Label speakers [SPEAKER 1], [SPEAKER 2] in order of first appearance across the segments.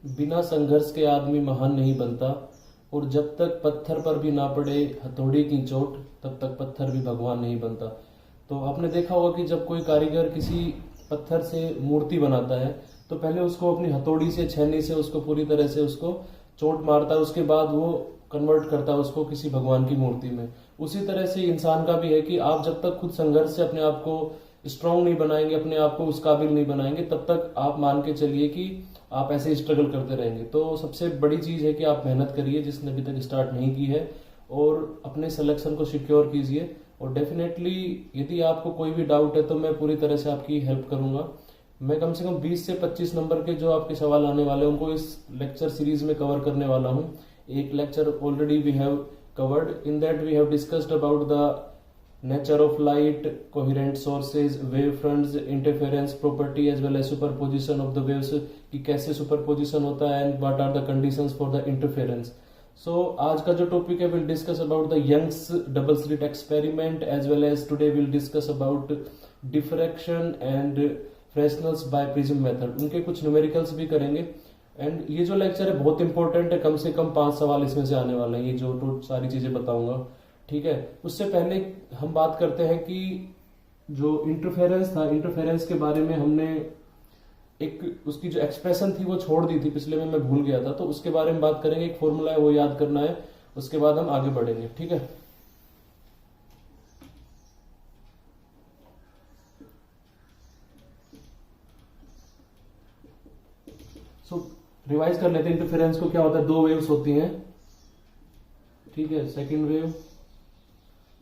[SPEAKER 1] बिना संघर्ष के आदमी महान नहीं बनता, और जब तक पत्थर पर भी ना पड़े हथौड़ी की चोट तब तक पत्थर भी भगवान नहीं बनता। तो आपने देखा होगा कि जब कोई कारीगर किसी पत्थर से मूर्ति बनाता है तो पहले उसको अपनी हथौड़ी से छेनी से उसको पूरी तरह से उसको चोट मारता है, उसके बाद वो कन्वर्ट करता है उसको किसी भगवान की मूर्ति में। उसी तरह से इंसान का भी है कि आप जब तक खुद संघर्ष से अपने आप को स्ट्रांग नहीं बनाएंगे, अपने आप को उस काबिल नहीं बनाएंगे, तब तक आप मान के चलिए कि आप ऐसे स्ट्रगल करते रहेंगे। तो सबसे बड़ी चीज है कि आप मेहनत करिए जिसने अभी तक स्टार्ट नहीं की है, और अपने सिलेक्शन को सिक्योर कीजिए। और डेफिनेटली यदि आपको कोई भी डाउट है तो मैं पूरी तरह से आपकी हेल्प करूंगा। मैं कम से कम 20 से 25 नंबर के जो आपके सवाल आने वाले हैं उनको इस लेक्चर सीरीज में कवर करने वाला हूं। एक lecture already we have covered, in that we have discussed about the nature of light, coherent sources, wave fronts, interference property as well as superposition of the waves, कि कैसे superposition होता है and what are the conditions for the interference. So आज का जो topic है will discuss about the Young's double slit experiment as well as today will discuss about diffraction and Fresnel's bye prism method. उनके कुछ numericals भी करेंगे। And ये जो लेक्चर है बहुत इंपॉर्टेंट है, कम से कम 5 सवाल इसमें से आने वाले हैं, ये जो सारी चीजें बताऊंगा। ठीक है, उससे पहले हम बात करते हैं कि जो इंटरफेरेंस था, इंटरफेरेंस के बारे में हमने एक उसकी जो एक्सप्रेशन थी वो छोड़ दी थी पिछले में, मैं भूल गया था, तो उसके बारे में बात करेंगे। एक फॉर्मूला है वो याद करना है, उसके बाद हम आगे बढ़ेंगे। ठीक है, सो रिवाइज कर लेते हैं। इंटरफेरेंस को क्या होता है, दो वेव्स होती हैं। ठीक है, सेकंड वेव,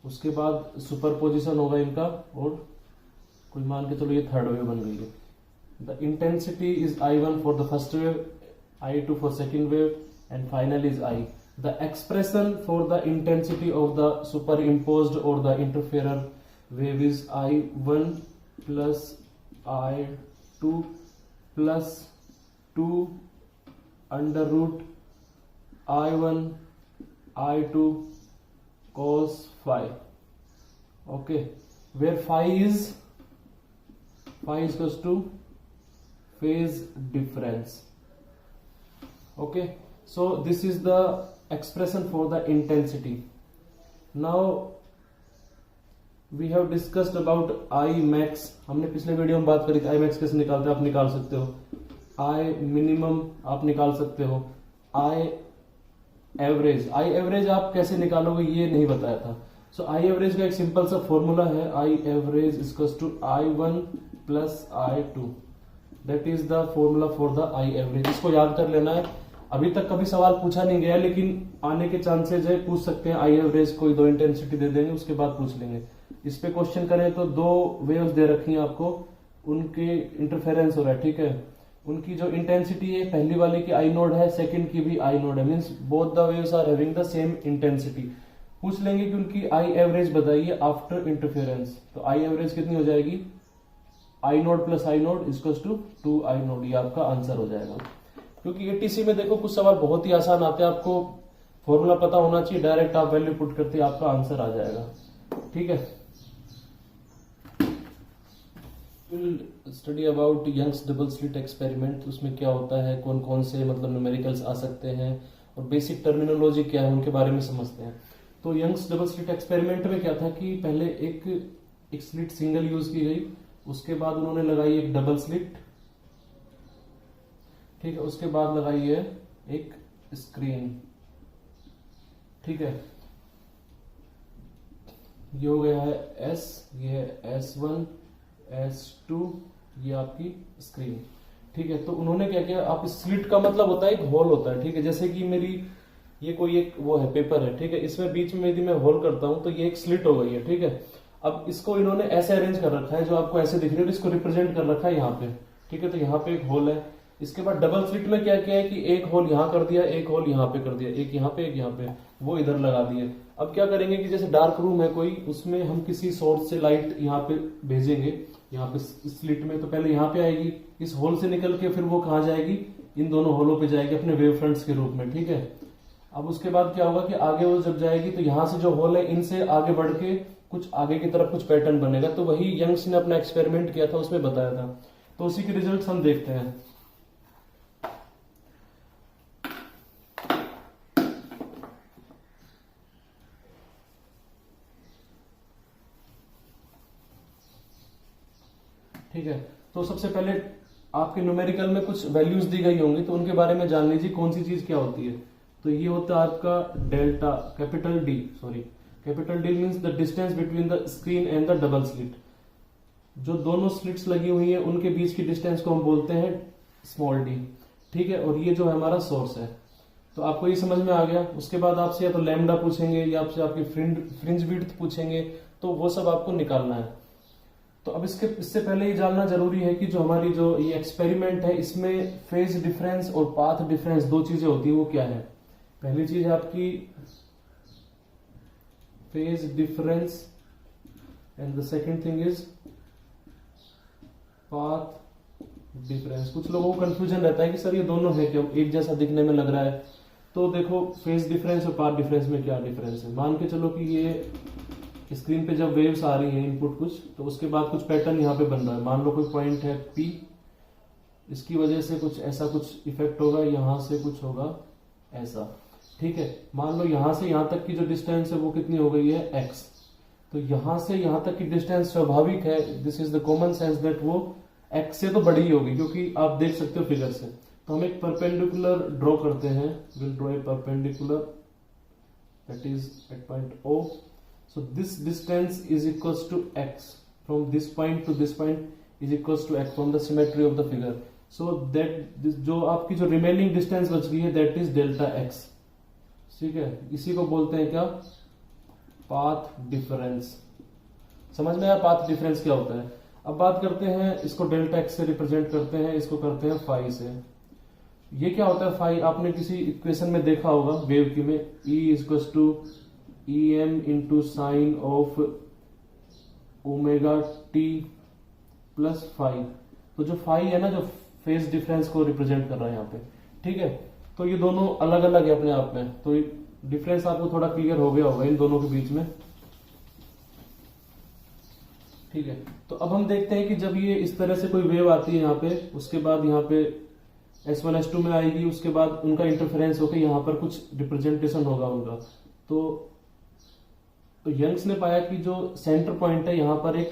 [SPEAKER 1] उसके बाद सुपरपोजिशन होगा इनका, और कोई मान के चलो ये थर्ड वेव बन गई है। The intensity is I1 for the first wave, I2 for second wave, and final is I। The expression for the intensity of the super imposed और the interfere wave is I1 plus I2 plus 2 under root I1 I2 cos phi. Okay, where phi is equals to phase difference. Okay, so this is the expression for the intensity. Now we have discussed about I max. हमने पिछले video में बात करी थी I max कैसे निकालते हैं, आप निकाल सकते हो। I minimum आप निकाल सकते हो। I एवरेज आप कैसे निकालोगे ये नहीं बताया था। सो आई एवरेज का एक सिंपल सा फॉर्मूला है, I average equals to I1 plus I2। That is the formula for the I average. इसको याद कर लेना है। अभी तक कभी सवाल पूछा नहीं गया, लेकिन आने के चांसेज है, पूछ सकते हैं। आई एवरेज कोई दो इंटेंसिटी दे देंगे, उसके बाद पूछ लेंगे। इस पे क्वेश्चन करें तो दो वेव्स दे रखी है आपको, उनके इंटरफेरेंस हो रहा है। ठीक है, उनकी जो इंटेंसिटी है, पहली वाले की आई नोड है, सेकंड की भी आई नोड है, means both the waves are having the same intensity. पूछ लेंगे कि उनकी आई एवरेज बताइए आफ्टर इंटरफेरेंस, तो आई एवरेज कितनी हो जाएगी, I nought plus I nought equals to 2 I nought. ये आपका आंसर हो जाएगा। क्योंकि एटीसी में देखो कुछ सवाल बहुत ही आसान आते हैं, आपको फॉर्मूला पता होना चाहिए, डायरेक्ट आप वैल्यू पुट करते आपका आंसर आ जाएगा। ठीक है, study about Young's double slit experiment. उसमें क्या होता है, कौन कौन से मतलब न्यूमेरिकल्स आ सकते हैं, और बेसिक टर्मिनोलॉजी क्या है उनके बारे में समझते हैं। तो यंग्स डबल स्लिट एक्सपेरिमेंट में क्या था कि पहले एक स्लिट सिंगल यूज की गई, उसके बाद उन्होंने लगाई एक डबल स्लिट। ठीक है, उसके बाद लगाई है एक स्क्रीन। ठीक है, ये हो गया है S, ये है S1 S2, ये आपकी स्क्रीन। ठीक है, तो उन्होंने क्या किया, आप स्लिट का मतलब होता है एक होल होता है। ठीक है, जैसे कि मेरी ये कोई एक वो है पेपर है, ठीक है, इसमें बीच में यदि मैं होल करता हूं तो ये एक स्लिट हो गई है। ठीक है, अब इसको इन्होंने ऐसे अरेंज कर रखा है जो आपको ऐसे दिख रही है, इसको रिप्रेजेंट कर रखा है यहाँ पे। ठीक है, तो यहाँ पे एक होल है। इसके बाद डबल स्लिट में क्या किया है कि एक होल यहाँ कर दिया, एक होल यहाँ पे कर दिया, एक यहाँ पे एक यहाँ पे, वो इधर लगा दिए। अब क्या करेंगे कि जैसे डार्क रूम है कोई, उसमें हम किसी सोर्स से लाइट यहाँ पे भेजेंगे, यहाँ पे स्लिट में, तो पहले यहाँ पे आएगी, इस होल से निकल के फिर वो कहाँ जाएगी, इन दोनों होलों पे जाएगी अपने वेव फ्रंट्स के रूप में। ठीक है, अब उसके बाद क्या होगा कि आगे वो जब जाएगी तो यहाँ से जो होल है इनसे आगे बढ़ के कुछ आगे की तरफ कुछ पैटर्न बनेगा। तो वही यंग्स ने अपना एक्सपेरिमेंट किया था, उसमें बताया था। तो उसी के रिजल्ट हम देखते हैं। ठीक है, तो सबसे पहले आपके न्यूमेरिकल में कुछ वैल्यूज दी गई होंगी, तो उनके बारे में जान लीजिए कौन सी चीज क्या होती है। तो ये होता है आपका delta, capital D, sorry capital D means the distance between the screen and the double slit. जो दोनों स्लिट्स लगी हुई है उनके बीच की डिस्टेंस को हम बोलते हैं स्मॉल डी, ठीक है। और ये जो है हमारा सोर्स है। तो आपको ये समझ में आ गया। उसके बाद आपसे या तो लैम्डा पूछेंगे या आपसे आपकी फ्रिंज विड्थ पूछेंगे, तो वो सब आपको निकालना है। तो अब इससे पहले ये जानना जरूरी है कि जो हमारी जो ये एक्सपेरिमेंट है इसमें फेज डिफरेंस और पाथ डिफरेंस दो चीजें होती है, वो क्या है। पहली चीज है आपकी phase difference and the second thing is path difference. कुछ लोगों को कंफ्यूजन रहता है कि सर ये दोनों है क्या, एक जैसा दिखने में लग रहा है। तो देखो फेज डिफरेंस और पाथ डिफरेंस में क्या डिफरेंस है। मान के चलो कि ये स्क्रीन पे जब वेव्स आ रही हैं इनपुट कुछ, तो उसके बाद कुछ पैटर्न यहाँ पे बन रहा है। मान लो कोई पॉइंट है P, इसकी वजह से कुछ ऐसा कुछ इफेक्ट होगा, यहां से कुछ होगा ऐसा, ठीक है। मान लो यहां से यहां तक की जो डिस्टेंस है वो कितनी हो गई है x। तो यहां से यहां तक की डिस्टेंस स्वाभाविक है, this is the common sense that वो x से तो बड़ी होगी, क्योंकि आप देख सकते हो फिगर से। तो हम एक परपेंडिकुलर ड्रॉ करते हैं, will draw a perpendicular that is at point O। So this distance is equals to x from this point to this point is equals to x from the symmetry of the figure. So that जो आपकी जो remaining distance बच गई है that is delta x, ठीक है। इसी को बोलते हैं क्या, पाथ डिफरेंस। समझ में आया पाथ डिफरेंस क्या होता है। अब बात करते हैं, इसको डेल्टा एक्स से रिप्रेजेंट करते हैं, इसको करते हैं फाई से। ये क्या होता है फाई, आपने किसी इक्वेशन में देखा होगा वेव की में, E equals to em into sine of omega T plus phi. तो जो फाई है ना, जो फेज डिफरेंस को रिप्रेजेंट कर रहा है यहाँ पे, ठीक है। तो ये दोनों अलग अलग है अपने आप में, तो डिफरेंस आपको थोड़ा क्लियर हो गया होगा इन दोनों के बीच में, ठीक है। तो अब हम देखते हैं कि जब ये इस तरह से कोई वेव आती है यहाँ पे, उसके बाद यहाँ पे S1 S2 में आएगी, उसके बाद उनका इंटरफेरेंस होकर यहाँ पर कुछ रिप्रेजेंटेशन होगा उनका। तो यंग्स ने पाया कि जो सेंटर पॉइंट है यहाँ पर एक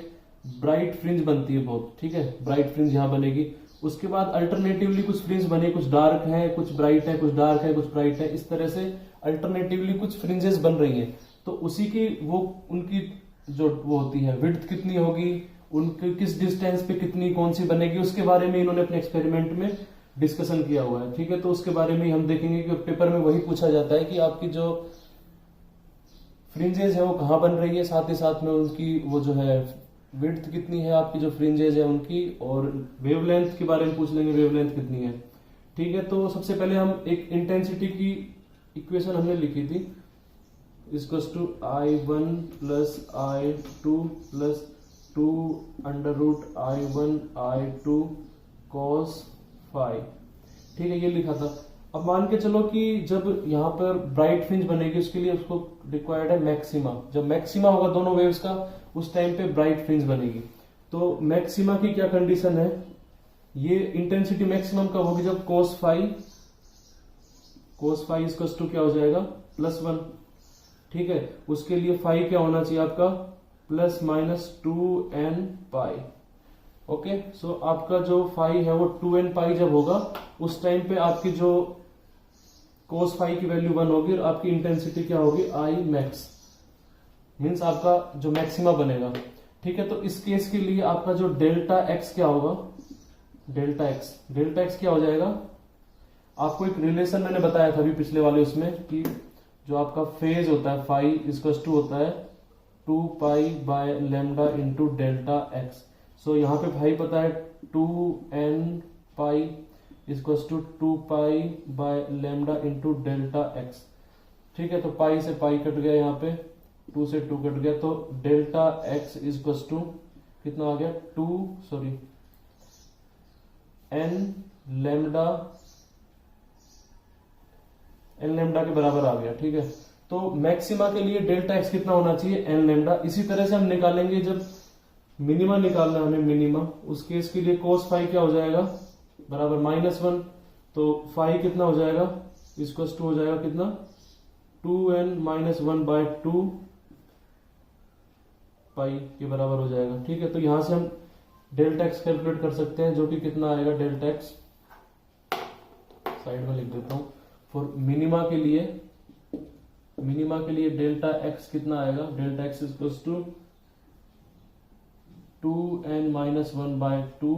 [SPEAKER 1] ब्राइट फ्रिंज बनती है बहुत, ठीक है। ब्राइट फ्रिंज यहाँ बनेगी, उसके बाद अल्टरनेटिवली कुछ फ्रिंज बने, कुछ डार्क है, कुछ ब्राइट है, कुछ डार्क है, कुछ ब्राइट है, इस तरह से अल्टरनेटिवली कुछ फ्रिंजेस बन रही हैं। तो उसी की वो उनकी जो वो होती है विड्थ कितनी होगी, उनकी किस डिस्टेंस पे कितनी कौन सी बनेगी, उसके बारे में इन्होंने अपने एक्सपेरिमेंट में डिस्कशन किया हुआ है, ठीक है। तो उसके बारे में हम देखेंगे कि पेपर में वही पूछा जाता है कि आपकी जो फ्रिंजेज है वो कहाँ बन रही है, साथ ही साथ में उनकी वो जो है विड्थ कितनी है आपकी जो फ्रिंजेज है उनकी, और वेवलेंथ के बारे में पूछ लेंगे, वेवलेंथ कितनी है, ठीक है। तो सबसे पहले हम एक इंटेंसिटी की इक्वेशन हमने लिखी थी, equals to I1 plus I2 plus 2 under root I1 I2 cos phi, ठीक है, ये लिखा था। अब मान के चलो कि जब यहाँ पर ब्राइट फ्रिंज बनेगी, उसके लिए उसको रिक्वायर्ड है मैक्सिमा। जब मैक्सिमा होगा दोनों वेव्स का, उस टाइम पे ब्राइट फ्रिंज बनेगी। तो मैक्सिमा की क्या कंडीशन है, ये इंटेंसिटी मैक्सिमम कब होगी, जब कोस फाई इक्वल्स टू क्या हो जाएगा +1, ठीक है। उसके लिए फाई क्या होना चाहिए आपका ±2n पाई, ओके। सो आपका जो फाई है वो 2n पाई जब होगा, उस टाइम पे आपकी जो कोस फाई की वैल्यू 1 होगी और आपकी इंटेंसिटी क्या होगी I मैक्स, मीन्स आपका जो मैक्सिमा बनेगा, ठीक है। तो इस केस के लिए आपका जो डेल्टा एक्स क्या होगा, डेल्टा एक्स क्या हो जाएगा, आपको एक रिलेशन मैंने बताया था अभी पिछले वाले उसमें कि जो आपका फेज होता है फाई इक्वल्स टू होता है 2 pi by lambda into delta x. So यहाँ पे फाई पता है 2n pi equals to 2 pi by lambda into delta x, ठीक है। तो पाई से पाई कट गया, यहाँ पे 2 से 2 कट गया, तो डेल्टा एक्स इक्वल्स टू कितना आ गया n लैम्डा के बराबर आ गया, ठीक है। तो मैक्सिमा के लिए डेल्टा एक्स कितना होना चाहिए n लैम्डा। इसी तरह से हम निकालेंगे जब मिनिमा निकालना है हमें, मिनिमा, उस केस के लिए कोस फाई क्या हो जाएगा बराबर -1, तो फाई कितना हो जाएगा इक्वल्स टू हो जाएगा कितना 2n - 1 बाय 2 पाई के बराबर हो जाएगा, ठीक है। तो यहां से हम डेल्टा एक्स कैलकुलेट कर सकते हैं, जो कि कितना आएगा, डेल्टा एक्स साइड में लिख देता हूं। फॉर मिनिमा के लिए डेल्टा एक्स कितना आएगा, delta X equals to 2n-1/2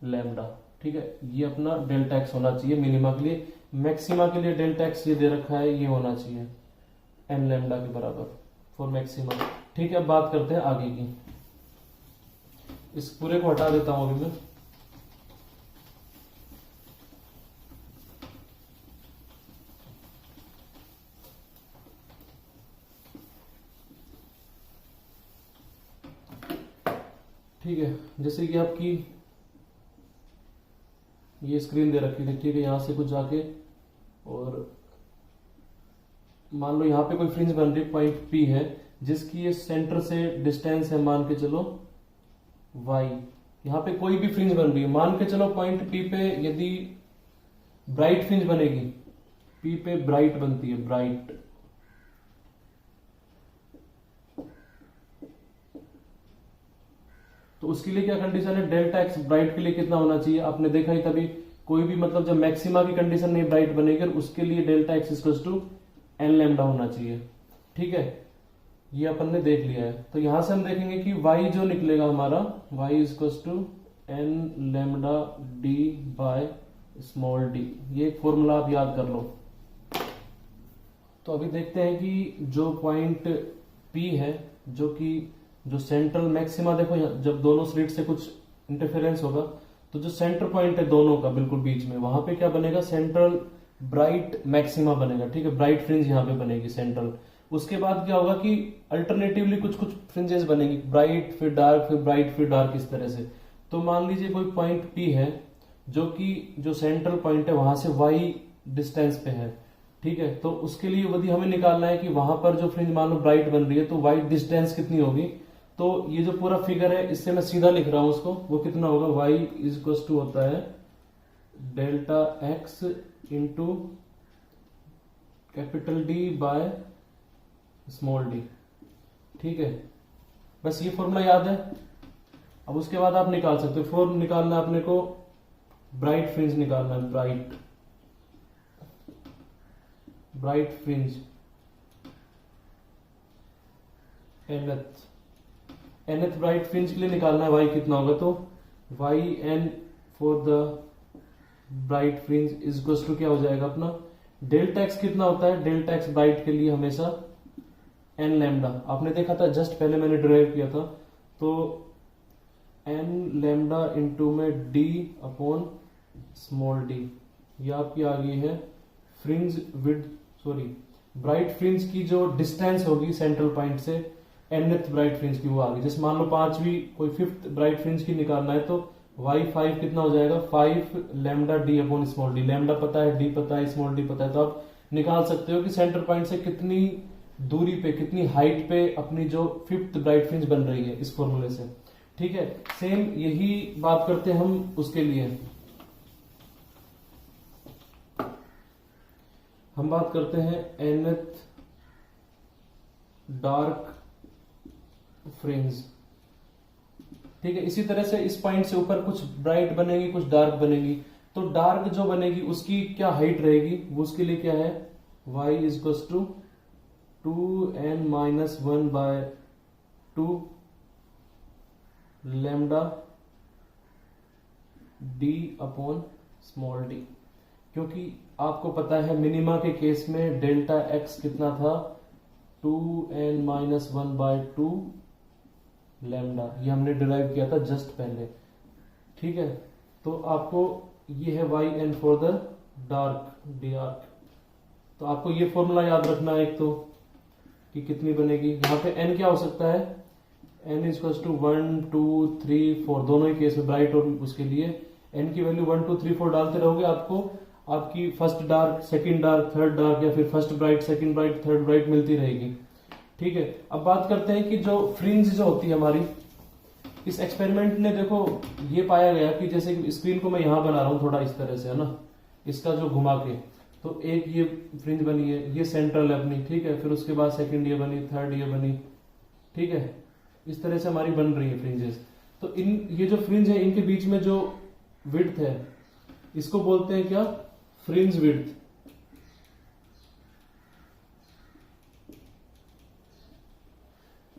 [SPEAKER 1] lambda. ठीक है, ये अपना डेल्टा एक्स होना चाहिए मिनिमा के लिए। मैक्सिमा के लिए डेल्टा एक्स ये दे रखा है, ये होना चाहिए n लैम्डा के बराबर फॉर मैक्सिमा। ठीक है, अब बात करते हैं आगे की। इस पूरे को हटा देता हूं अभी मैं। ठीक है, जैसे कि आपकी ये स्क्रीन दे रखी थी, ठीक है, यहां से कुछ जाके और मान लो यहाँ पे कोई फ्रिंज बन रही पॉइंट P है, जिसकी ये सेंटर से डिस्टेंस है मान के चलो y। यहाँ पे कोई भी फ्रिंज बन रही है, मान के चलो पॉइंट P पे यदि ब्राइट फ्रिंज बनेगी, P पे ब्राइट बनती है, ब्राइट, तो उसके लिए क्या कंडीशन है, डेल्टा एक्स ब्राइट के लिए कितना होना चाहिए, आपने देखा ही तभी। कोई भी मतलब जब मैक्सिमा की कंडीशन नहीं ब्राइट बनेगी, उसके लिए delta X equals to n lambda होना चाहिए। ठीक है, ये अपन ने देख लिया है। तो यहां से हम देखेंगे कि y जो निकलेगा हमारा, y equals to n lambda d by small d। ये एक फॉर्मूला आप याद कर लो। तो अभी देखते हैं कि जो पॉइंट P है, जो सेंट्रल मैक्सिमा, देखो जब दोनों स्लिट से कुछ इंटरफेरेंस होगा, तो जो सेंटर पॉइंट है दोनों का बिल्कुल बीच में, वहां पे क्या बनेगा, सेंट्रल ब्राइट मैक्सिमा बनेगा। ठीक है, ब्राइट फ्रिंज यहाँ पे बनेगी सेंट्रल। उसके बाद क्या होगा कि अल्टरनेटिवली कुछ कुछ फ्रिंजेस बनेगी, ब्राइट फिर डार्क फिर ब्राइट फिर डार्क, इस तरह से। तो मान लीजिए कोई पॉइंट P है जो कि जो सेंट्रल पॉइंट है वहां से y डिस्टेंस पे है। ठीक है, तो उसके लिए यदि हमें निकालना है कि वहां पर जो फ्रिंज मान लो ब्राइट बन रही है, तो y डिस्टेंस कितनी होगी। तो ये जो पूरा फिगर है, इससे मैं सीधा लिख रहा हूं उसको, वो कितना होगा, y इक्वल टू होता है delta x into capital D by small d। ठीक है, बस ये फॉर्मूला याद है। अब उसके बाद आप निकाल सकते हो, फॉर्म निकालना है अपने को, ब्राइट फ्रिंज निकालना है, bright fringe nth bright fringe के लिए निकालना है y कितना होगा, तो yn for the bright fringe is equal to क्या हो जाएगा अपना, डेल्टा एक्स कितना होता है, डेल्टा एक्स ब्राइट के लिए हमेशा n लैम्डा, आपने देखा था जस्ट पहले मैंने डिराइव किया था। तो n लैम्डा इंटू में d अपॉन स्मॉल d, ये आपकी आ गई है fringe with, sorry bright fringe की जो डिस्टेंस होगी सेंट्रल पॉइंट से nth ब्राइट फ्रिंज की, वो आ गई। जैसे मान लो पांचवी कोई फिफ्थ ब्राइट फ्रिंज की निकालना है, तो y5 कितना हो जाएगा, 5 lambda d upon small d। Lambda पता है, d पता है, स्मॉल d पता है, तो आप निकाल सकते हो कि सेंटर पॉइंट से कितनी दूरी पे, कितनी हाइट पे अपनी जो फिफ्थ ब्राइट फ्रिंज बन रही है, इस फॉर्मूले से। ठीक है, सेम यही बात करते हैं हम उसके लिए। हम बात करते हैं nth डार्क फ्रिंज। ठीक है, इसी तरह से इस पॉइंट से ऊपर कुछ ब्राइट बनेगी, कुछ डार्क बनेगी। तो डार्क जो बनेगी उसकी क्या हाइट रहेगी, वो उसके लिए क्या है, y equal to 2n-1/2 lambda d upon small d। क्योंकि आपको पता है मिनिमा के केस में डेल्टा x कितना था, 2n-1/2 लैम्डा, ये हमने डिराइव किया था जस्ट पहले। ठीक है, तो आपको ये है yn फॉर द डार्क, तो आपको ये फॉर्मूला याद रखना है एक तो, कि कितनी बनेगी। यहाँ पे n क्या हो सकता है, n इक्वल टू 1 2 3 4, दोनों ही केस में ब्राइट और उसके लिए n की वैल्यू 1 2 3 4 डालते रहोगे, आपको आपकी first dark, second dark, third dark, या फिर first bright, second bright, third bright मिलती रहेगी। ठीक है, अब बात करते हैं कि जो फ्रिंज जो होती है हमारी, इस एक्सपेरिमेंट ने देखो ये पाया गया कि जैसे कि स्क्रीन को मैं यहां बना रहा हूं थोड़ा इस तरह से, है ना, इसका जो घुमा के, तो एक ये फ्रिंज बनी है, ये सेंट्रल है अपनी। ठीक है, फिर उसके बाद सेकंड ये बनी, थर्ड ये बनी। ठीक है, इस तरह से हमारी बन रही है फ्रिंजेस। तो ये जो फ्रिंज है इनके बीच में जो विड्थ है इसको बोलते हैं क्या, फ्रिंज विड्थ।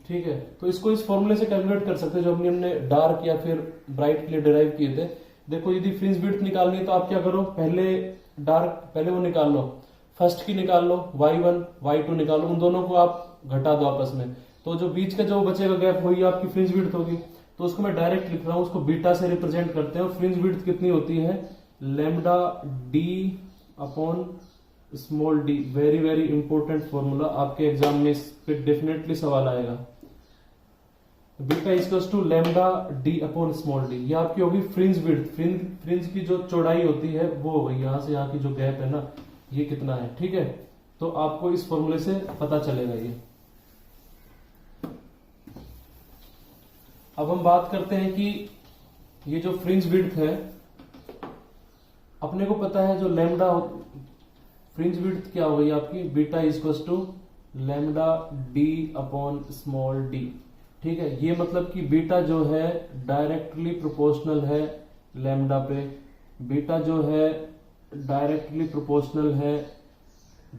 [SPEAKER 1] ठीक है, तो इसको इस फॉर्मूले से कैलकुलेट कर सकते हैं जो हमने डार्क या फिर ब्राइट के लिए डिराइव किए थे। देखो यदि फ्रिंज विड्थ निकालनी है तो आप क्या करो, पहले वो निकाल लो, फर्स्ट की निकाल लो, y1 y2 निकालो, उन दोनों को आप घटा दो आपस में, तो जो बीच का जो बचेगा गैप वही आपकी फ्रिंज विड्थ होगी। तो उसको मैं डायरेक्ट लिख रहा हूं, उसको बीटा से रिप्रेजेंट करते हैं। और फ्रिंज विड्थ कितनी होती है, lambda D upon small D. Very very important formula, आपके एग्जाम में इस पे डेफिनेटली सवाल आएगा। Beta equals to lambda D upon small D, ये आपकी होगी फ्रिंज विड्थ। फ्रिंज की जो चौड़ाई होती है वो होगी, यहां से यहाँ की जो गैप है ना ये कितना है। ठीक है, तो आपको इस फॉर्मूले से पता चलेगा ये। अब हम बात करते हैं कि ये जो फ्रिंज विड्थ है, अपने को पता है जो लैम्डा फ्रिंज विड्थ क्या हो गई आपकी, beta equals to lambda D upon small D. ठीक है, ये मतलब कि बीटा जो है डायरेक्टली प्रोपोर्शनल है लैम्डा पे, बीटा जो है डायरेक्टली प्रोपोर्शनल है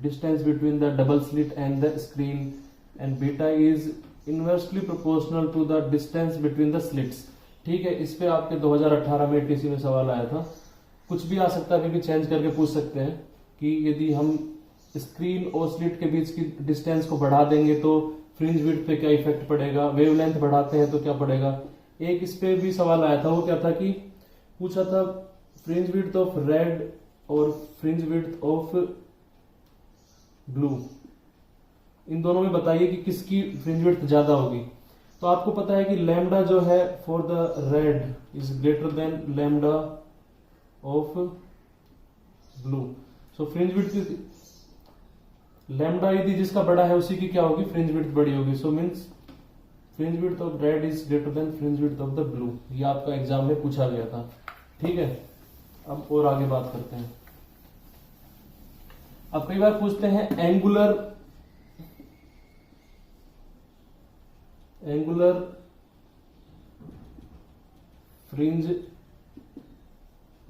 [SPEAKER 1] distance between the double slit and the screen, and beta is inversely proportional to the distance between the slits. ठीक है, इस पे आपके 2018 में टीसी में सवाल आया था। कुछ भी आ सकता है, अभी भी चेंज करके पूछ सकते हैं कि यदि हम स्क्रीन और स्लिट के बीच की डिस्टेंस को बढ़ा देंगे तो फ्रिंज विड्थ पे क्या इफेक्ट पड़ेगा, वेवलेंथ बढ़ाते हैं तो क्या पड़ेगा। एक इस पे भी सवाल आया था, वो क्या था कि पूछा था फ्रिंज विड्थ ऑफ रेड और फ्रिंज विड्थ ऑफ ब्लू, इन दोनों में बताइए कि किसकी फ्रिंज विड्थ ज्यादा होगी। तो आपको पता है कि लैम्डा जो है for the red is greater than lambda of blue. So fringe width lambda यदि जिसका बड़ा है उसी की क्या होगी, फ्रिंज विड्थ बड़ी होगी। So means fringe width of red is greater than fringe width of the blue, ये आपका एग्जाम में पूछा गया था। ठीक है, अब और आगे बात करते हैं। अब कई बार पूछते हैं एंगुलर फ्रिंज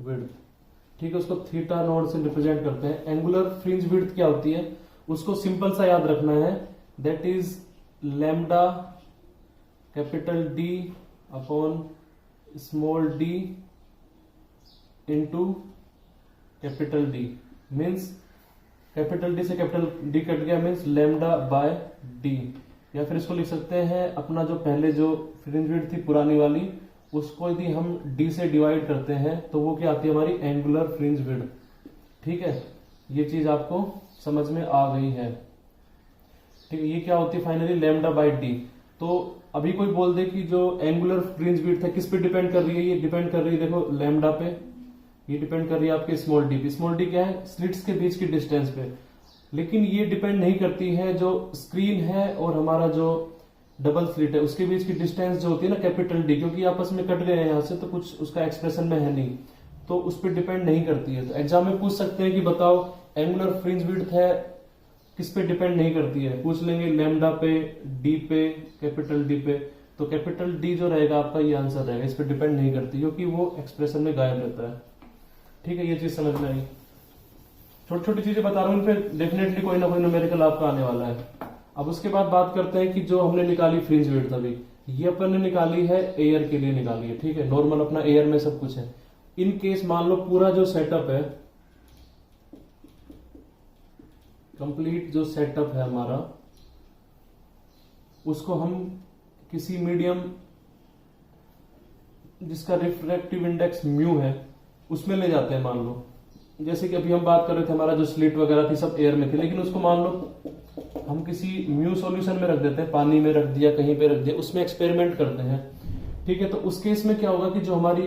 [SPEAKER 1] विड्थ। ठीक है, उसको थीटा नॉट से रिप्रेजेंट करते हैं। एंगुलर फ्रिंज विड्थ क्या होती है, उसको सिंपल सा याद रखना है, that is lambda capital D upon small D into capital D. Means capital D से कैपिटल डी कट गया, मीन्स लैम्डा बाय डी। या फिर इसको लिख सकते हैं, अपना जो पहले जो फ्रिंज विड्थ थी पुरानी वाली, उसको यदि हम डी से डिवाइड करते हैं तो वो क्या आती है हमारी एंगुलर फ्रिंज विड्थ। ठीक है, ये चीज आपको समझ में आ गई है। ठीक है, ये क्या होती है फाइनली लैम्डा बाय डी। तो अभी कोई बोल दे कि जो एंगुलर फ्रिंज विड्थ है किस पे डिपेंड कर रही है, ये डिपेंड कर रही है देखो लैम्डा पे, ये डिपेंड कर रही है आपके स्मॉल डी पे। स्मॉल डी क्या है, स्लिट्स के बीच की डिस्टेंस पे। लेकिन ये डिपेंड नहीं करती है जो स्क्रीन है और हमारा जो डबल स्लिट है उसके बीच की डिस्टेंस जो होती है ना कैपिटल डी, क्योंकि आपस में कट गए हैं यहाँ से तो कुछ उसका एक्सप्रेशन में है नहीं, तो उस पर डिपेंड नहीं करती है। तो एग्जाम में पूछ सकते हैं कि बताओ एंगुलर फ्रिंज विड्थ है किस पे डिपेंड नहीं करती है, पूछ लेंगे लैम्डा पे, डी पे, कैपिटल डी पे। तो कैपिटल डी जो रहेगा आपका ये आंसर रहेगा, इस पे डिपेंड नहीं करती क्योंकि वो एक्सप्रेशन में गायब रहता है। ठीक है, ये चीज समझ में आई। छोटी छोटी चीजें बता रहा हूँ, इन पे डेफिनेटली कोई ना कोई न्यूमेरिकल आपका आने वाला है। अब उसके बाद बात करते हैं कि जो हमने निकाली फ्रिंज विड्थ अभी, ये अपन ने निकाली है एयर के लिए निकाली है। ठीक है, नॉर्मल अपना एयर में सब कुछ है। इन केस मान लो पूरा जो सेटअप है, कंप्लीट जो सेटअप है हमारा, उसको हम किसी मीडियम जिसका रिफ्रैक्टिव इंडेक्स म्यू है उसमें ले जाते हैं। मान लो जैसे कि अभी हम बात कर रहे थे, हमारा जो स्लिट वगैरह थी सब एयर में थी, लेकिन उसको मान लो हम किसी म्यू सॉल्यूशन में रख देते हैं, पानी में रख दिया, कहीं पे रख दिया, उसमें एक्सपेरिमेंट करते हैं। ठीक है, तो उस केस में क्या होगा कि जो हमारी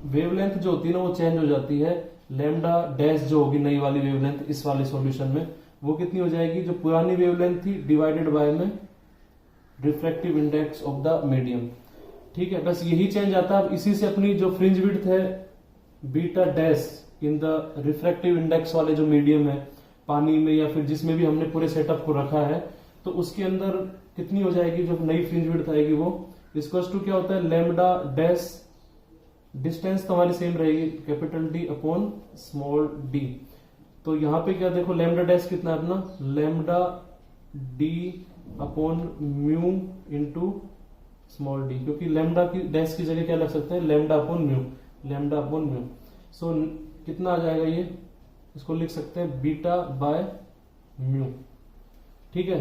[SPEAKER 1] वेवलेंथ जो होती है ना वो चेंज हो जाती है। लैम्डा डैश जो होगी नई वाली वेवलेंथ इस वाले सॉल्यूशन में, वो कितनी हो जाएगी, जो पुरानी वेवलेंथ थी डिवाइडेड बाय में refractive index of the medium. ठीक है, बस यही चेंज आता है। अब इसी से अपनी जो फ्रिंज विड्थ है beta dash in the refractive index वाले जो मीडियम है पानी में या फिर जिसमें भी हमने पूरे सेटअप को रखा है, तो उसके अंदर कितनी हो जाएगी, जो नई फ्रिंज विड्थ आएगी वो इक्वल टू क्या होता है, लैम्डा डैश, डिस्टेंस तो हमारी सेम रहेगी, capital D upon small D. तो यहां पे क्या देखो, लैम्डा डैश कितना है अपना, lambda D upon mu into small d, क्योंकि लैम्डा की डैश की जगह क्या लग सकते हैं, lambda upon mu, lambda upon mu. So कितना आ जाएगा ये, इसको लिख सकते हैं बीटा बाय म्यू। ठीक है,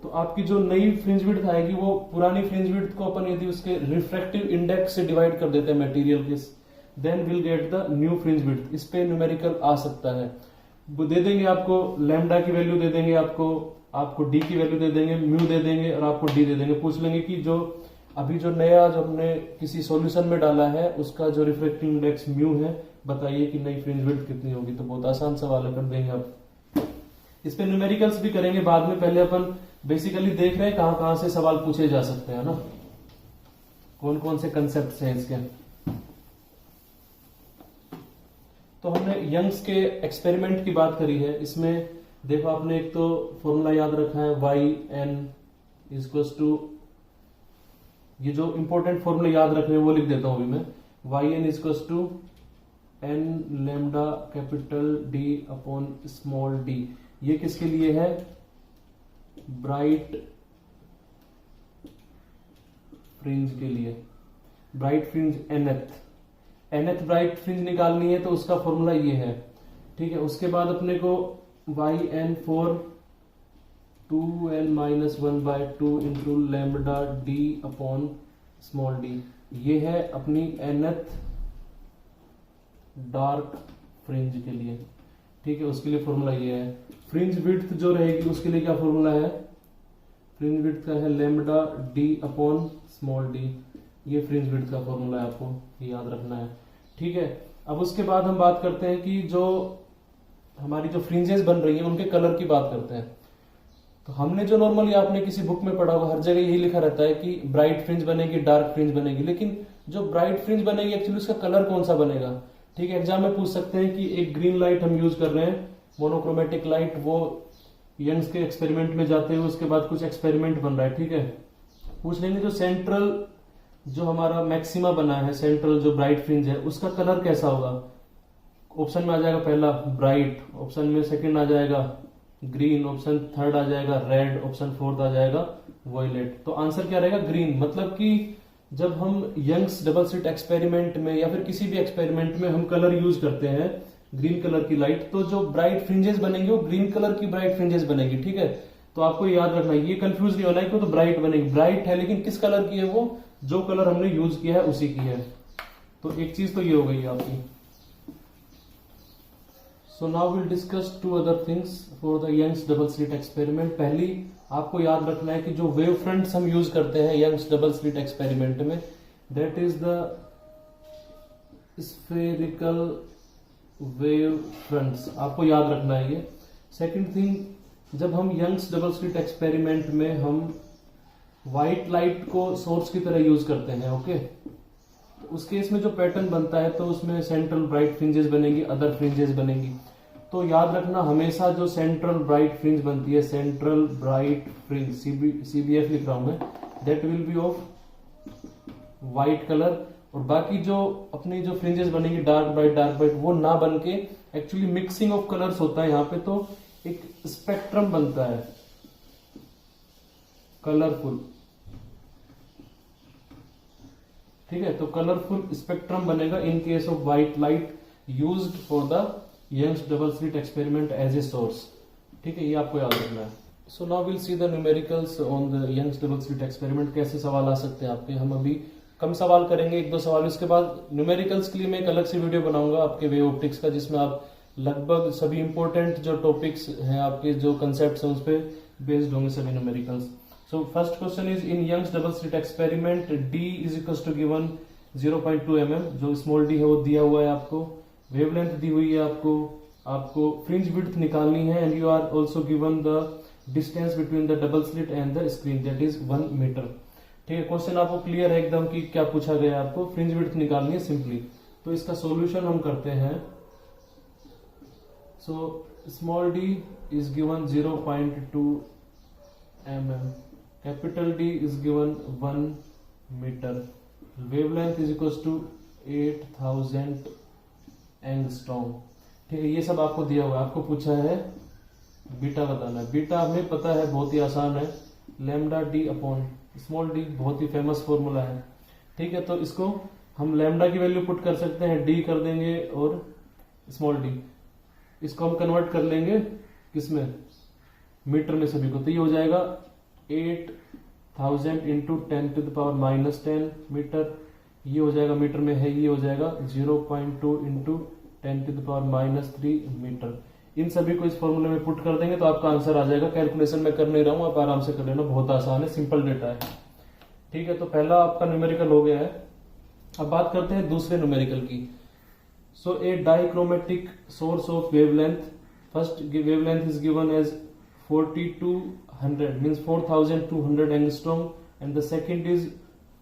[SPEAKER 1] तो आपकी जो नई फ्रिंज विड्थ आएगी वो पुरानी फ्रिंज विड्थ को अपन यदि उसके रिफ्रैक्टिव इंडेक्स से डिवाइड कर देते हैं मटेरियल के, then will get the new fringe width. इस पे न्यूमेरिकल आ सकता है, वो दे देंगे आपको, लैम्डा की वैल्यू दे देंगे आपको डी की वैल्यू दे देंगे, म्यू दे देंगे और आपको डी दे देंगे। पूछ लेंगे कि जो अभी जो नया जो हमने किसी सॉल्यूशन में डाला है उसका जो रिफ्रैक्टिव इंडेक्स म्यू है, बताइए कि नई फ्रिंज विड्थ कितनी होगी। तो बहुत आसान सवाल है, कर देंगे आप। इस पे न्यूमेरिकल्स भी करेंगे बाद में, पहले अपन बेसिकली देख रहे हैं कहां कहां से सवाल पूछे जा सकते हैं ना, कौन कौन से कंसेप्ट हैं इसके। तो हमने यंग्स के एक्सपेरिमेंट की बात करी है। इसमें देखो आपने एक तो फॉर्मूला याद रखा है, वाई एन इक्वल टू, ये जो इंपॉर्टेंट फॉर्मूले याद रखने वो लिख देता हूं अभी मैं, Y N equal to N lambda capital D upon small D. ये किसके लिए है, ब्राइट फ्रिंज के लिए, bright fringe nth bright fringe निकालनी है तो उसका फॉर्मूला ये है। ठीक है, उसके बाद अपने को Y N for 2n minus 1/2 into lambda D upon small D, ये है अपनी एनएथ डार्क फ्रिंज के लिए। ठीक है, उसके लिए फॉर्मूला ये है। फ्रिंज विड्थ जो रहेगी उसके लिए क्या फॉर्मूला है, फ्रिंज विड्थ का है lambda D upon small D, ये फ्रिंज विड्थ का फॉर्मूला है, आपको ये याद रखना है। ठीक है, अब उसके बाद हम बात करते हैं कि जो हमारी जो फ्रिंजेस बन रही हैं उनके कलर की बात करते हैं। तो हमने जो नॉर्मली आपने किसी बुक में पढ़ा होगा, हर जगह यही लिखा रहता है कि ब्राइट फ्रिंज बनेगी, डार्क फ्रिंज बनेगी, लेकिन जो ब्राइट फ्रिंज बनेगी एक्चुअली उसका कलर कौन सा बनेगा। ठीक है, एग्जाम में पूछ सकते हैं कि एक ग्रीन लाइट हम यूज कर रहे हैं, मोनोक्रोमेटिक लाइट, वो यंग्स के एक्सपेरिमेंट में जाते हुए उसके बाद कुछ एक्सपेरिमेंट बन रहा है। ठीक है, पूछ लेंगे जो सेंट्रल जो हमारा मैक्सिमा बना है, सेंट्रल जो ब्राइट फ्रिंज है उसका कलर कैसा होगा। ऑप्शन में आ जाएगा पहला ब्राइट, ऑप्शन में सेकंड आ जाएगा ग्रीन, ऑप्शन थर्ड आ जाएगा रेड, ऑप्शन फोर्थ आ जाएगा वॉयलेट। तो आंसर क्या रहेगा, ग्रीन। मतलब कि जब हम यंग्स डबल स्लिट एक्सपेरिमेंट में या फिर किसी भी एक्सपेरिमेंट में हम कलर यूज करते हैं ग्रीन कलर की लाइट, तो जो ब्राइट फ्रिंजेस बनेंगे वो ग्रीन कलर की ब्राइट फ्रिंजेस बनेगी। ठीक है, तो आपको याद रखना है, ये कंफ्यूज नहीं होना है कि तो ब्राइट बनेगी, ब्राइट है लेकिन किस कलर की है, वो जो कलर हमने यूज किया है उसी की है। तो एक चीज तो ये हो गई आपकी। So now will discuss two other things for the Young's double slit experiment. पहली आपको याद रखना है कि जो वेव फ्रंट्स हम यूज करते हैं यंग्स डबल स्लिट एक्सपेरिमेंट में, that is the spherical wave fronts, आपको याद रखना है ये। सेकंड थिंग, जब हम यंग्स डबल स्लिट एक्सपेरिमेंट में हम व्हाइट लाइट को सोर्स की तरह यूज करते हैं, ओके, तो उस केस में जो पैटर्न बनता है तो उसमें सेंट्रल ब्राइट फ्रिंजेस बनेगी, अदर फ्रिंजेस बनेगी। तो याद रखना हमेशा जो सेंट्रल ब्राइट फ्रिंज बनती है, सेंट्रल ब्राइट फ्रिंज CBF लिख रहा हूं मैं, that will be of white colour. और बाकी जो अपनी जो फ्रिंजेस बनेंगी डार्क ब्राइट वो ना बन के एक्चुअली मिक्सिंग ऑफ कलर्स होता है यहाँ पे, तो एक स्पेक्ट्रम बनता है कलरफुल। ठीक है, तो कलरफुल स्पेक्ट्रम बनेगा in case of white light used for the Young's double slit experiment as a source. ठीक है, ये आपको याद रखना है। So now will see the numericals on the Young's double slit experiment. कैसे सवाल आ सकते हैं आपके, हम अभी कम सवाल करेंगे, एक दो सवाल, उसके बाद न्यूमेरिकल्स के लिए मैं एक अलग से वीडियो बनाऊंगा आपके वेव ऑप्टिक्स का, जिसमें आप लगभग सभी इंपॉर्टेंट जो टॉपिक्स हैं आपके जो कंसेप्ट हैं उस पर बेस्ड होंगे सभी numericals. So first question is in Young's double slit experiment D is equal to given 0.2 mm, जो स्मॉल डी है वो दिया हुआ है आपको, वेवलेंथ दी हुई है आपको फ्रिंज विड्थ निकालनी है, and you are also given the distance between the double slit and the screen, that is 1 metre. ठीक है, क्वेश्चन आपको क्लियर है एकदम कि क्या पूछा गया है, आपको फ्रिंज विड्थ निकालनी है सिंपली। तो इसका सॉल्यूशन हम करते हैं। So small d is given 0.2 mm, capital D is given 1 metre, wavelength is equal to 8000 angstrom. ठीक है, ये सब आपको दिया हुआ है। आपको पूछा है बीटा बताना है। बीटा हमें पता है, बहुत ही आसान है, lambda D upon small D, बहुत ही फेमस फॉर्मूला है। ठीक है, तो इसको हम लैम्डा की वैल्यू पुट कर सकते हैं, डी कर देंगे और स्मॉल डी, इसको हम कन्वर्ट कर लेंगे किसमें, मीटर में सभी को। तो ये हो जाएगा 8000 इंटू 10⁻⁻10 मीटर, ये हो जाएगा मीटर में है, ये हो जाएगा 0.2 इंटू 10⁻³ मीटर। इन सभी को इस फॉर्मूले में पुट कर देंगे तो आपका आंसर आ जाएगा। कैलकुलेशन मैं कर नहीं रहा हूं, आप आराम से कर लेना, बहुत आसान है, सिंपल डेटा है। ठीक है, तो पहला आपका न्यूमेरिकल हो गया है। अब बात करते हैं दूसरे न्यूमेरिकल की। So a dichromatic source of wavelength, first wavelength is given as 4200 means 4200 angstrom, and the second is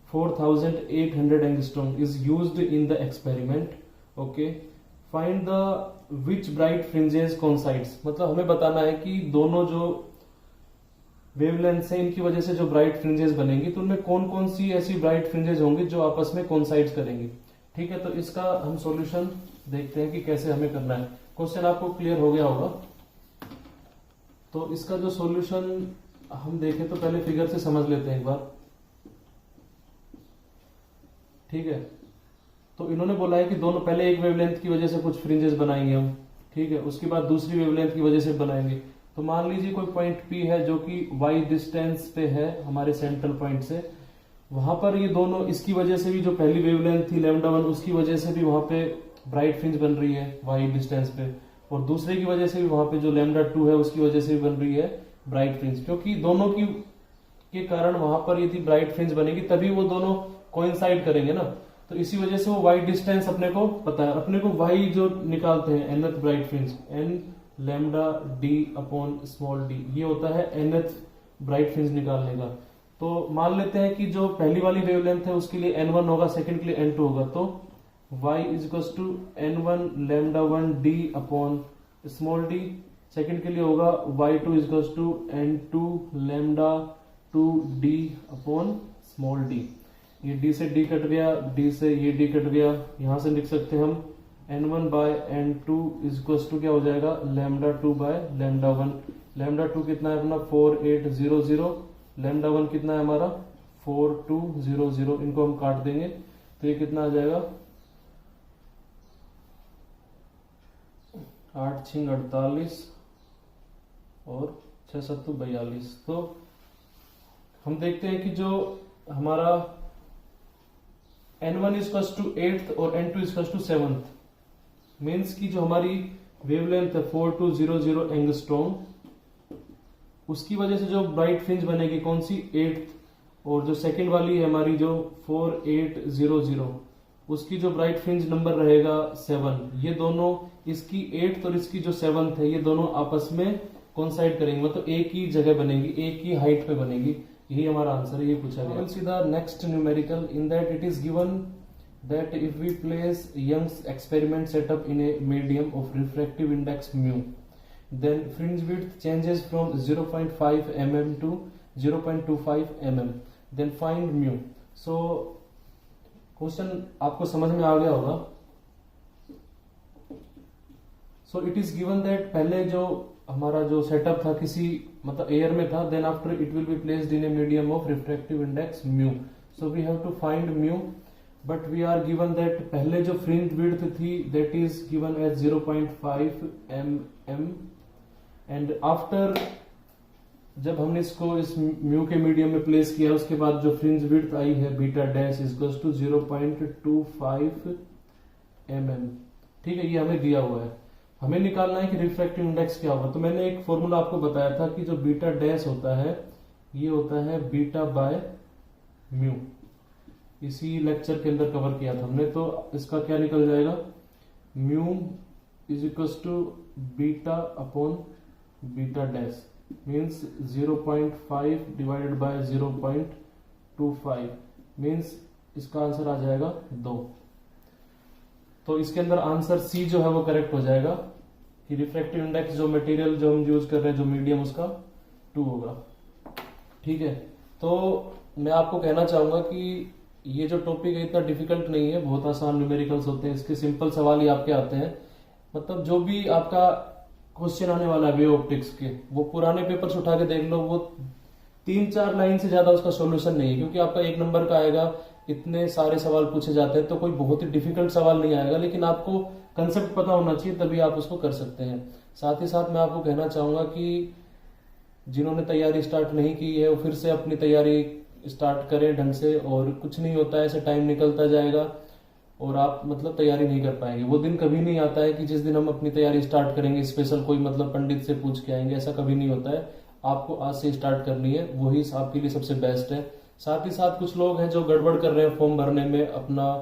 [SPEAKER 1] 4800 angstrom is used in the experiment. Okay, find the which bright fringes coincides, मतलब हमें बताना है कि दोनों जो wavelength से इनकी वजह से जो ब्राइट फ्रिंजेस बनेंगी तो उनमें कौन कौन सी ऐसी ब्राइट फ्रिंजेस होंगी जो आपस में कोइंसाइड करेंगी। ठीक है, तो इसका हम सॉल्यूशन देखते हैं कि कैसे हमें करना है। क्वेश्चन आपको क्लियर हो गया होगा। तो इसका जो सॉल्यूशन हम देखें तो पहले फिगर से समझ लेते हैं एक बार। ठीक है, तो इन्होंने बोला है कि दोनों, पहले एक वेवलेंथ की वजह से कुछ फ्रिंजेस बनाएंगे हम, ठीक है, उसके बाद दूसरी वेवलेंथ की वजह से बनाएंगे। तो मान लीजिए कोई पॉइंट P है जो कि y डिस्टेंस पे है हमारे सेंट्रल पॉइंट से, वहां पर ये दोनों, इसकी वजह से भी जो पहली वेवलेंथ थी λ1 उसकी वजह से भी वहां पे ब्राइट फ्रिंज बन रही है y डिस्टेंस पे, और दूसरे की वजह से भी वहां पे जो λ2 है उसकी वजह से भी बन रही है ब्राइट फ्रिंज, क्योंकि दोनों की के कारण वहां पर यदि ब्राइट फ्रिंज बनेगी तभी वो दोनों कोइंसाइड करेंगे ना। तो इसी वजह से वो y डिस्टेंस अपने को पता है, अपने को y जो निकालते हैं nth bright fringe, n lambda D upon small D, ये होता है nth ब्राइट फ्रिंज निकालने का। तो मान लेते हैं कि जो पहली वाली वेवलेंथ है उसके लिए n1 होगा, सेकंड के लिए n2 होगा, तो y is equal to n1 lambda 1 d upon small d, second के लिए होगा y2 is equal to n2 lambda 2 d upon small d। ये d से d कट गया, d से ये d कट गया, यहां से लिख सकते हैं हम n1 bye n2 is equal to क्या हो जाएगा, λ2 बाय λ1। λ2 कितना है अपना 4800, λ1 कितना है हमारा 4200, इनको हम काट देंगे तो ये कितना आ जाएगा 8 6 48 और 6 7 42। तो हम देखते हैं कि जो हमारा n1 is equal to 8th और n2 is equal to 7th, means की जो हमारी वेवलेंथ है 4200 एंगस्ट्रॉम, उसकी वजह से जो ब्राइट फ्रिंज बनेगी कौन सी 8th, और जो सेकंड वाली है हमारी जो 4800 उसकी जो ब्राइट फ्रिंज नंबर रहेगा 7। ये दोनों, इसकी 8th और इसकी जो 7th है, ये दोनों आपस में कोइंसाइड करेंगे, मतलब एक ही जगह बनेगी, एक ही हाइट पे बनेगी। यही हमारा आंसर है, ये पूछा गया। See the next numerical, in that it is given that if we place Young's experiment setup in a medium of refractive index mu, then fringe width changes from 0.5 mm to 0.25 mm, then find mu. So question आपको समझ में आ गया होगा। So it is given that पहले जो हमारा जो setup था किसी मतलब एयर में था, then after it will be placed in a medium of refractive index mu. So we have to find mu, but we are given that पहले जो फ्रिंज विड्थ थी that is given as 0.5 mm, and after जब हमने इसको इस mu के medium में place किया उसके बाद जो फ्रिंज विड्थ आई है beta dash is equal to 0.25 mm। ठीक है, ये हमें दिया हुआ है, हमें निकालना है कि रिफ्रैक्टिव इंडेक्स क्या होगा। तो मैंने एक फॉर्मूला आपको बताया था कि जो बीटा डैश होता है ये होता है बीटा बाय म्यू, इसी लेक्चर के अंदर कवर किया था हमने। तो इसका क्या निकल जाएगा, mu is equal to beta upon beta dash, means 0.5 divided by 0.25, means इसका आंसर आ जाएगा 2। तो इसके अंदर आंसर सी जो है वो करेक्ट हो जाएगा कि रिफ्रैक्टिव इंडेक्स जो मटेरियल जो हम यूज कर रहे हैं जो मीडियम उसका 2 होगा। ठीक है, तो मैं आपको कहना चाहूंगा कि ये जो टॉपिक है इतना डिफिकल्ट नहीं है, बहुत आसान न्यूमेरिकल्स होते हैं, इसके सिंपल सवाल ही आपके आते हैं। मतलब जो भी आपका क्वेश्चन आने वाला है वेव ऑप्टिक्स के, वो पुराने पेपर्स उठा के देख लो, वो 3-4 लाइन से ज्यादा उसका सॉल्यूशन नहीं है, क्योंकि आपका 1 नंबर का आएगा, इतने सारे सवाल पूछे जाते हैं, तो कोई बहुत ही डिफिकल्ट सवाल नहीं आएगा, लेकिन आपको कंसेप्ट पता होना चाहिए, तभी आप उसको कर सकते हैं। साथ ही साथ मैं आपको कहना चाहूंगा कि जिन्होंने तैयारी स्टार्ट नहीं की है वो फिर से अपनी तैयारी स्टार्ट करें ढंग से, और कुछ नहीं होता है, ऐसे टाइम निकलता जाएगा और आप मतलब तैयारी नहीं कर पाएंगे। वो दिन कभी नहीं आता है कि जिस दिन हम अपनी तैयारी स्टार्ट करेंगे स्पेशल कोई मतलब पंडित से पूछ के आएंगे, ऐसा कभी नहीं होता है। आपको आज से स्टार्ट करनी है, वही आपके लिए सबसे बेस्ट है। साथ ही साथ कुछ लोग हैं जो गड़बड़ कर रहे हैं फॉर्म भरने में, अपना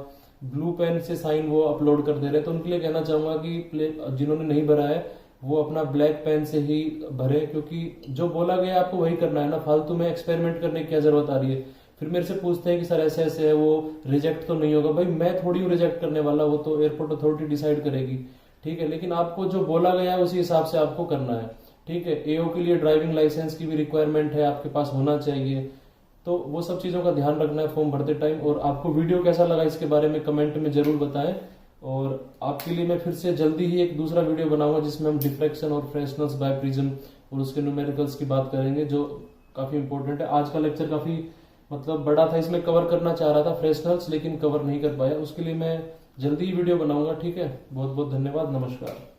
[SPEAKER 1] ब्लू पेन से साइन वो अपलोड कर दे रहे हैं, तो उनके लिए कहना चाहूंगा कि जिन्होंने नहीं भरा है वो अपना ब्लैक पेन से ही भरे, क्योंकि जो बोला गया आपको वही करना है ना, फालतू में एक्सपेरिमेंट करने की क्या जरूरत आ रही है। फिर मेरे से पूछते हैं कि सर ऐसे ऐसे है, वो रिजेक्ट तो नहीं होगा। भाई मैं थोड़ी हूँ रिजेक्ट करने वाला, वो तो एयरपोर्ट अथॉरिटी डिसाइड करेगी, ठीक है, लेकिन आपको जो बोला गया है उसी हिसाब से आपको करना है, ठीक है। एओ के लिए ड्राइविंग लाइसेंस की भी रिक्वायरमेंट है, आपके पास होना चाहिए, तो वो सब चीजों का ध्यान रखना है फॉर्म भरते टाइम। और आपको वीडियो कैसा लगा इसके बारे में कमेंट में जरूर बताएं, और आपके लिए मैं फिर से जल्दी ही एक दूसरा वीडियो बनाऊंगा जिसमें हम डिफ्रैक्शन और फ्रेशनल्स बाय प्रिज्म और उसके न्यूमेरिकल्स की बात करेंगे, जो काफी इंपॉर्टेंट है। आज का लेक्चर काफी मतलब बड़ा था, इसमें कवर करना चाह रहा था फ्रेशनल्स, लेकिन कवर नहीं कर पाया, उसके लिए मैं जल्दी ही वीडियो बनाऊंगा, ठीक है। बहुत बहुत धन्यवाद, नमस्कार।